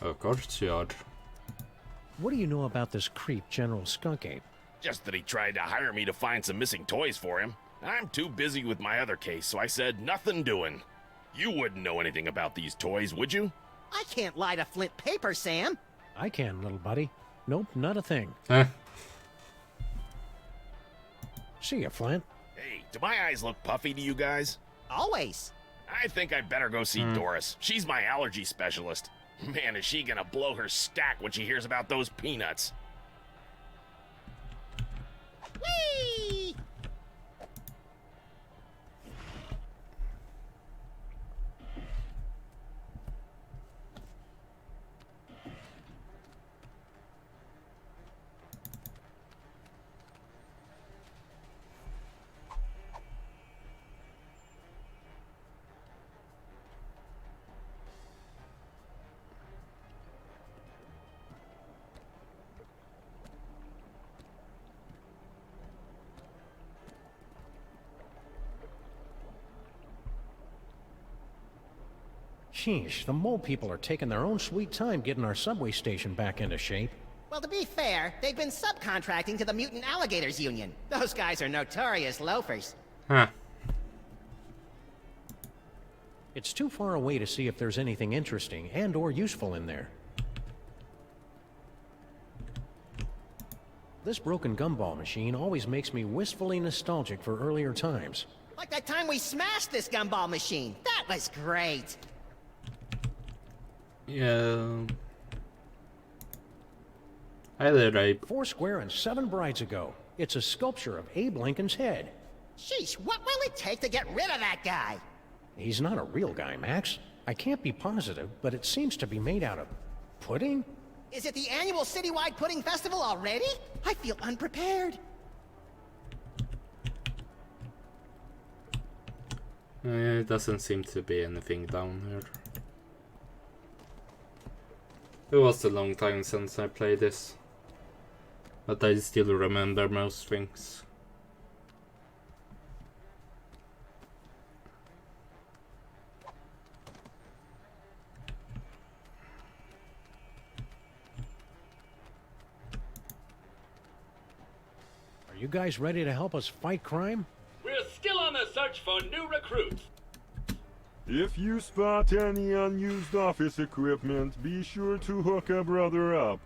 Of course you are. What do you know about this creep, General Skunk Ape? Just that he tried to hire me to find some missing toys for him. I'm too busy with my other case, so I said nothing doing. You wouldn't know anything about these toys, would you? I can't lie to Flint paper, Sam. I can, little buddy. Nope, not a thing. Huh? See ya, Flint. Hey, do my eyes look puffy to you guys? Always. I think I'd better go see Doris. She's my allergy specialist. Man, is she gonna blow her stack when she hears about those peanuts. Whee! Sheesh, the mole people are taking their own sweet time getting our subway station back into shape. Well, to be fair, they've been subcontracting to the Mutant Alligators Union. Those guys are notorious loafers. Huh. It's too far away to see if there's anything interesting and or useful in there. This broken gumball machine always makes me wistfully nostalgic for earlier times. Like that time we smashed this gumball machine. That was great. Yeah. Hi there, Abe. 4 square and 7 brides ago. It's a sculpture of Abe Lincoln's head. Sheesh, what will it take to get rid of that guy? He's not a real guy, Max. I can't be positive, but it seems to be made out of pudding? Is it the annual citywide pudding festival already? I feel unprepared. It doesn't seem to be anything down here. It was a long time since I played this, but I still remember most things. Are you guys ready to help us fight crime? We're still on the search for new recruits. If you spot any unused office equipment, be sure to hook a brother up.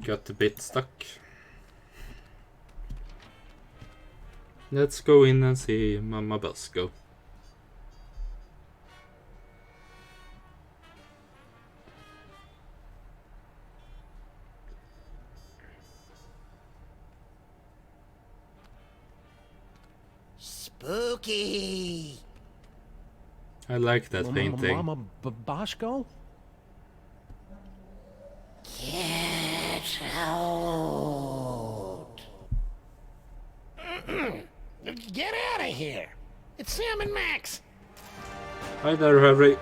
Got a bit stuck. Let's go in and see Mama Basco. Spooky. I like that painting. Mama Bosco? Get out. Get out of here. It's Sam and Max. Hi there, Harry.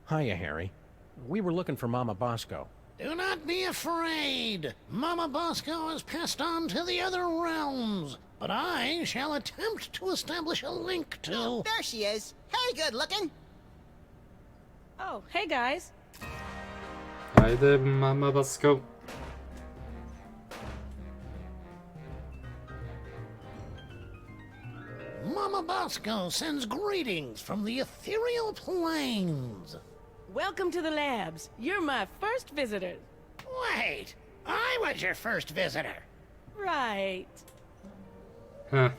Hiya, Harry. We were looking for Mama Bosco. Do not be afraid. Mama Bosco has passed on to the other realms. But I shall attempt to establish a link to... Oh, there she is. Hey, good looking. Oh, hey guys. Hi there, Mama Basco. Mama Bosco sends greetings from the ethereal plains. Welcome to the labs. You're my first visitor. Wait, I was your first visitor. Right. Huh.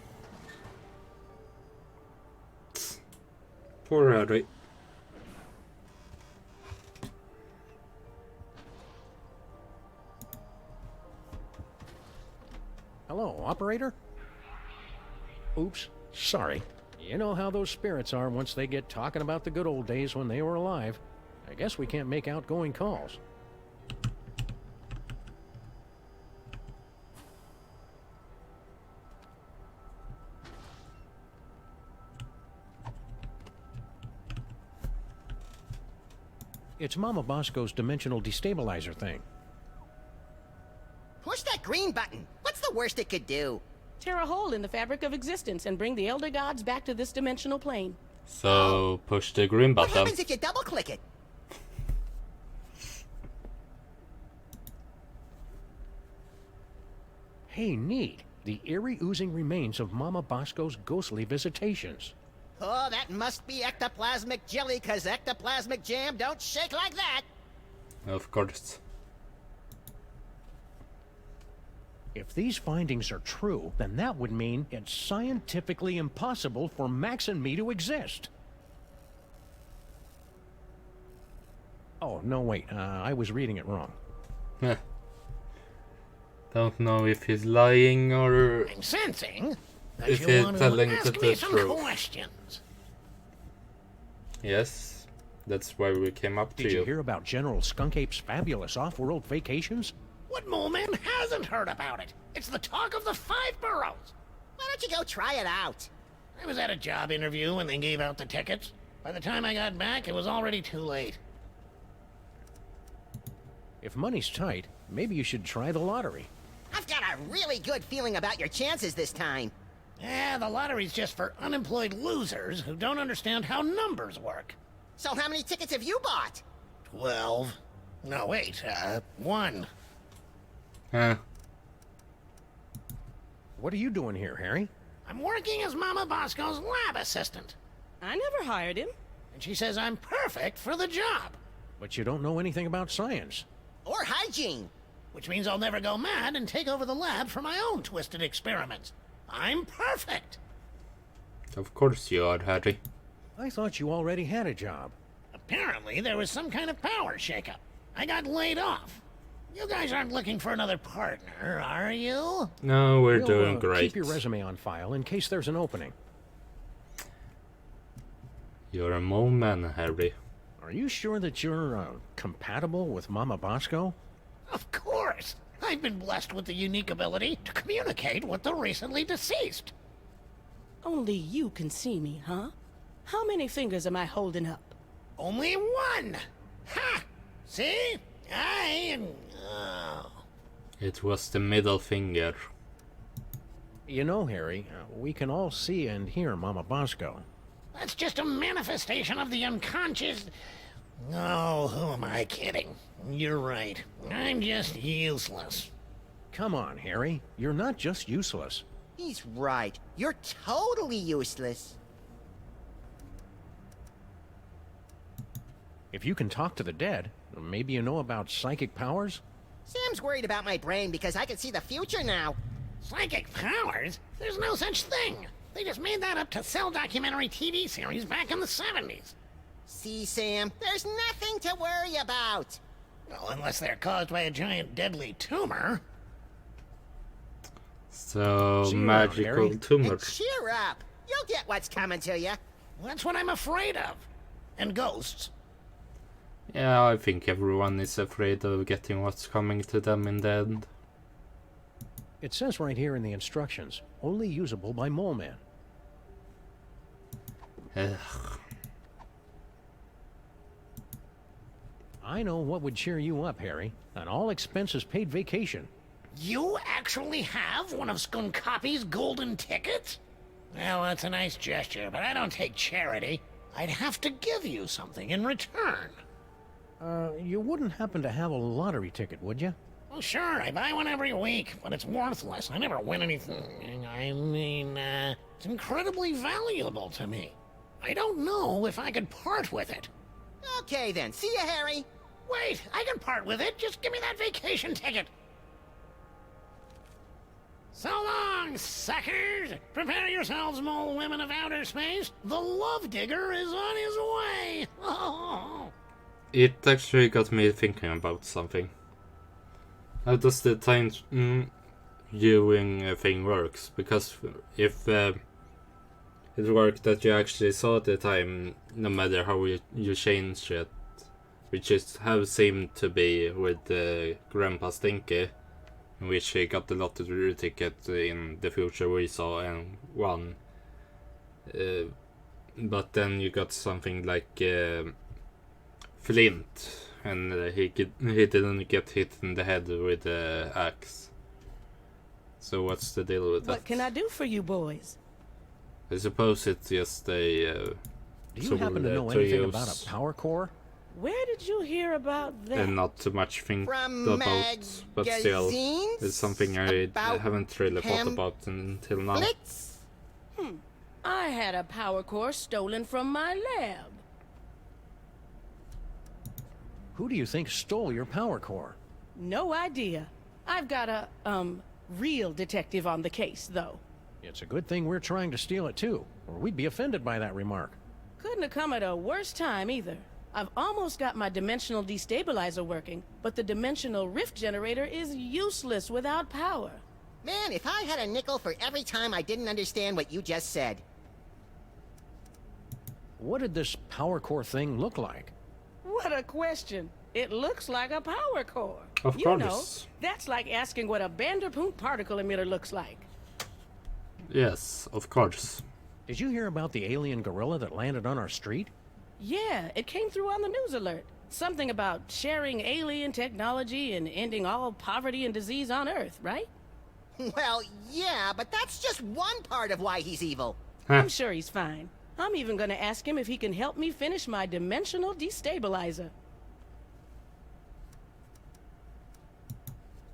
Poor Harry. Hello, operator? Oops, sorry. You know how those spirits are once they get talking about the good old days when they were alive. I guess we can't make outgoing calls. It's Mama Bosco's dimensional destabilizer thing. Push that green button. What's the worst it could do? Tear a hole in the fabric of existence and bring the Elder Gods back to this dimensional plane. So, push the green What button. happens if you double-click it? Hey, neat. The eerie oozing remains of Mama Bosco's ghostly visitations. Oh, that must be ectoplasmic jelly, 'cause ectoplasmic jam don't shake like that. Of course. If these findings are true, then that would mean it's scientifically impossible for Max and me to exist. Oh, no, wait. I was reading it wrong. Heh. Don't know if he's lying or I'm sensing that if you he's want to telling ask the me some truth. questions. Yes. That's why we came up to Did you hear about General Skunkape's fabulous off-world vacations? What mole man hasn't heard about it? It's the talk of the 5 boroughs. Why don't you go try it out? I was at a job interview when they gave out the tickets. By the time I got back, it was already too late. If money's tight, maybe you should try the lottery. I've got a really good feeling about your chances this time. Yeah, the lottery's just for unemployed losers who don't understand how numbers work. So how many tickets have you bought? 12. No, wait, 1. Huh. What are you doing here, Harry? I'm working as Mama Bosco's lab assistant. I never hired him. And she says I'm perfect for the job. But you don't know anything about science. Or hygiene. Which means I'll never go mad and take over the lab for my own twisted experiments. I'm perfect. Of course you are, Harry. I thought you already had a job. Apparently there was some kind of power shakeup. I got laid off. You guys aren't looking for another partner, are you? No, we're We'll, doing great. Keep your resume on file in case there's an opening. You're a mole man, Harry. Are you sure that you're compatible with Mama Bosco? Of course. I've been blessed with the unique ability to communicate with the recently deceased. Only you can see me, huh? How many fingers am I holding up? Only 1! Ha! See? It was the middle finger. You know, Harry, we can all see and hear Mama Bosco. That's just a manifestation of the unconscious... Oh, who am I kidding? You're right. I'm just useless. Come on, Harry. You're not just useless. He's right. You're totally useless. If you can talk to the dead, maybe you know about psychic powers? Sam's worried about my brain because I can see the future now. Psychic powers? There's no such thing. They just made that up to sell documentary TV series back in the 70s. See, Sam, there's nothing to worry about. Well, unless they're caused by a giant deadly tumor. So, See you magical around, Harry. tumor. And cheer up. You'll get what's coming to you. That's what I'm afraid of. And ghosts. Yeah, I think everyone is afraid of getting what's coming to them in the end. It says right here in the instructions, only usable by Mole Man. Ugh. I know what would cheer you up, Harry. An all-expenses-paid vacation. You actually have one of Skunkapi's golden tickets? Well, that's a nice gesture, but I don't take charity. I'd have to give you something in return. You wouldn't happen to have a lottery ticket, would you? Well, sure, I buy one every week, but it's worthless. I never win anything. I mean, it's incredibly valuable to me. I don't know if I could part with it. Okay, then. See you, Harry. Wait, I can part with it. Just give me that vacation ticket. So long, suckers! Prepare yourselves, mole women of outer space. The love digger is on his way. It actually got me thinking about something. How does the time viewing thing works? Because if it worked that you actually saw the time, no matter how you change it, which is how seemed to be with Grandpa Stinky, in which he got the lottery ticket in the future we saw and won. But then you got something like Flint, and he didn't get hit in the head with the axe. So what's the deal with that? What can I do for you boys? I suppose it's just a Do you happen to know anything about a power core? Where did you hear about that? and not too much think From about, but still, magazines? it's something I About haven't really thought about until now. Blitz? I had a power core stolen from my lab. Who do you think stole your power core? No idea. I've got a, real detective on the case, though. It's a good thing we're trying to steal it too, or we'd be offended by that remark. Couldn't have come at a worse time, either. I've almost got my dimensional destabilizer working, but the dimensional rift generator is useless without power. Man, if I had a nickel for every time I didn't understand what you just said. What did this power core thing look like? What a question. It looks like a power core. Of You course. know, that's like asking what a Vanderpool particle emitter looks like. Yes, of course. Did you hear about the alien gorilla that landed on our street? Yeah, it came through on the news alert. Something about sharing alien technology and ending all poverty and disease on Earth, right? Well, yeah, but that's just one part of why he's evil. I'm sure he's fine. I'm even gonna ask him if he can help me finish my dimensional destabilizer.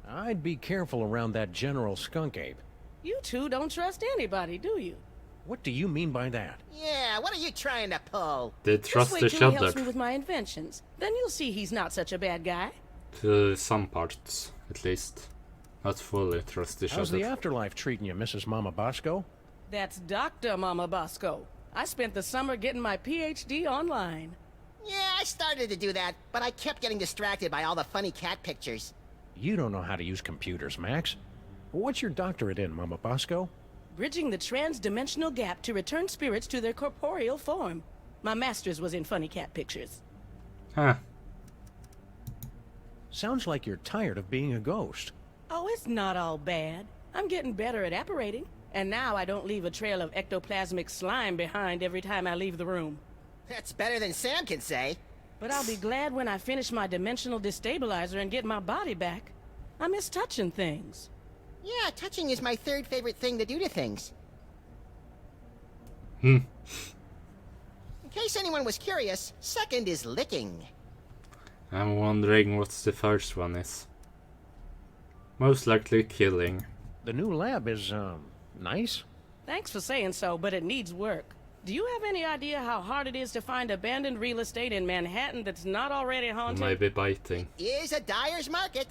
I'd be careful around that General Skunk Ape. You two don't trust anybody, do you? What do you mean by that? Yeah, what are you trying to pull? They Just trust wait each till he helps me other. with my inventions. Then you'll see he's not such a bad guy. To some parts, at least. Not fully trust each How's other. the afterlife treating you, Mrs. Mama Bosco? That's Dr. Mama Bosco. I spent the summer getting my PhD online. Yeah, I started to do that, but I kept getting distracted by all the funny cat pictures. You don't know how to use computers, Max. What's your doctorate in, Mama Bosco? Bridging the trans-dimensional gap to return spirits to their corporeal form. My master's was in funny cat pictures. Huh. Sounds like you're tired of being a ghost. Oh, it's not all bad. I'm getting better at apparating. And now I don't leave a trail of ectoplasmic slime behind every time I leave the room. That's better than Sam can say. But I'll be glad when I finish my dimensional destabilizer and get my body back. I miss touching things. Yeah, touching is my third favorite thing to do to things. Hmm. In case anyone was curious, second is licking. I'm wondering what the first one is. Most likely killing. The new lab is, nice? Thanks for saying so, but it needs work. Do you have any idea how hard it is to find abandoned real estate in Manhattan that's not already haunted? Maybe biting. Is a dyer's market.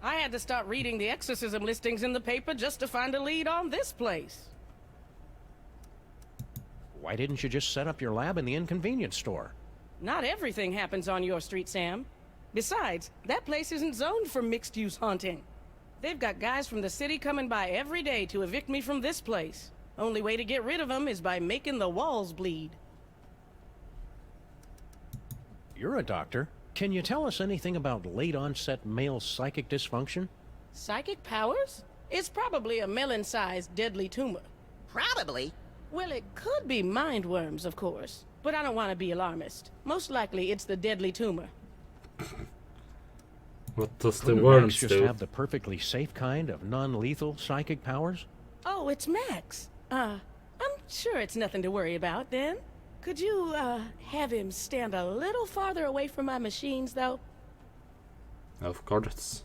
I had to start reading the exorcism listings in the paper just to find a lead on this place. Why didn't you just set up your lab in the inconvenience store? Not everything happens on your street, Sam. Besides, that place isn't zoned for mixed-use haunting. They've got guys from the city coming by every day to evict me from this place. Only way to get rid of them is by making the walls bleed. You're a doctor. Can you tell us anything about late-onset male psychic dysfunction? Psychic powers? It's probably a melon-sized deadly tumor. Probably. Well, it could be mind worms, of course. But I don't want to be alarmist. Most likely it's the deadly tumor. What does the Couldn't worms Max just do? have the perfectly safe kind of non-lethal psychic powers? Oh, it's Max. I'm sure it's nothing to worry about, then. Could you, have him stand a little farther away from my machines, though? Of course.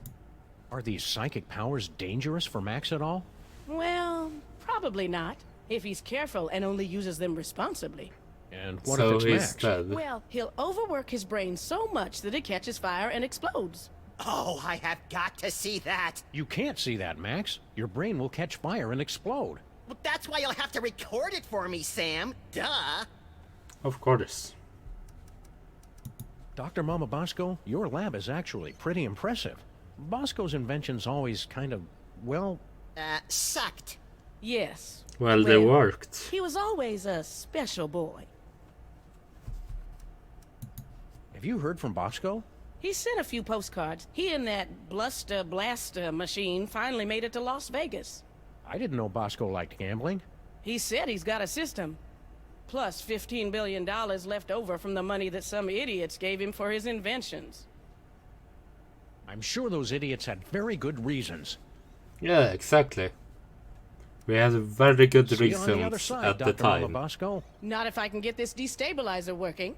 Are these psychic powers dangerous for Max at all? Well, probably not, if he's careful and only uses them responsibly. And what So if it's he's Max? dead. Well, he'll overwork his brain so much that it catches fire and explodes. Oh, I have got to see that. You can't see that, Max. Your brain will catch fire and explode. Well, that's why you'll have to record it for me, Sam. Duh. Of course. Dr. Mama Bosco, your lab is actually pretty impressive. Bosco's inventions always kind of, well... Sucked. Yes. Well, they worked. He was always a special boy. Have you heard from Bosco? He sent a few postcards. He and that Bluster Blaster machine finally made it to Las Vegas. I didn't know Bosco liked gambling. He said he's got a system. Plus $15 billion left over from the money that some idiots gave him for his inventions. I'm sure those idiots had very good reasons. Yeah, exactly. We had very good See you on the other reasons side, at the Dr. Mama time. Bosco. Not if I can get this destabilizer working.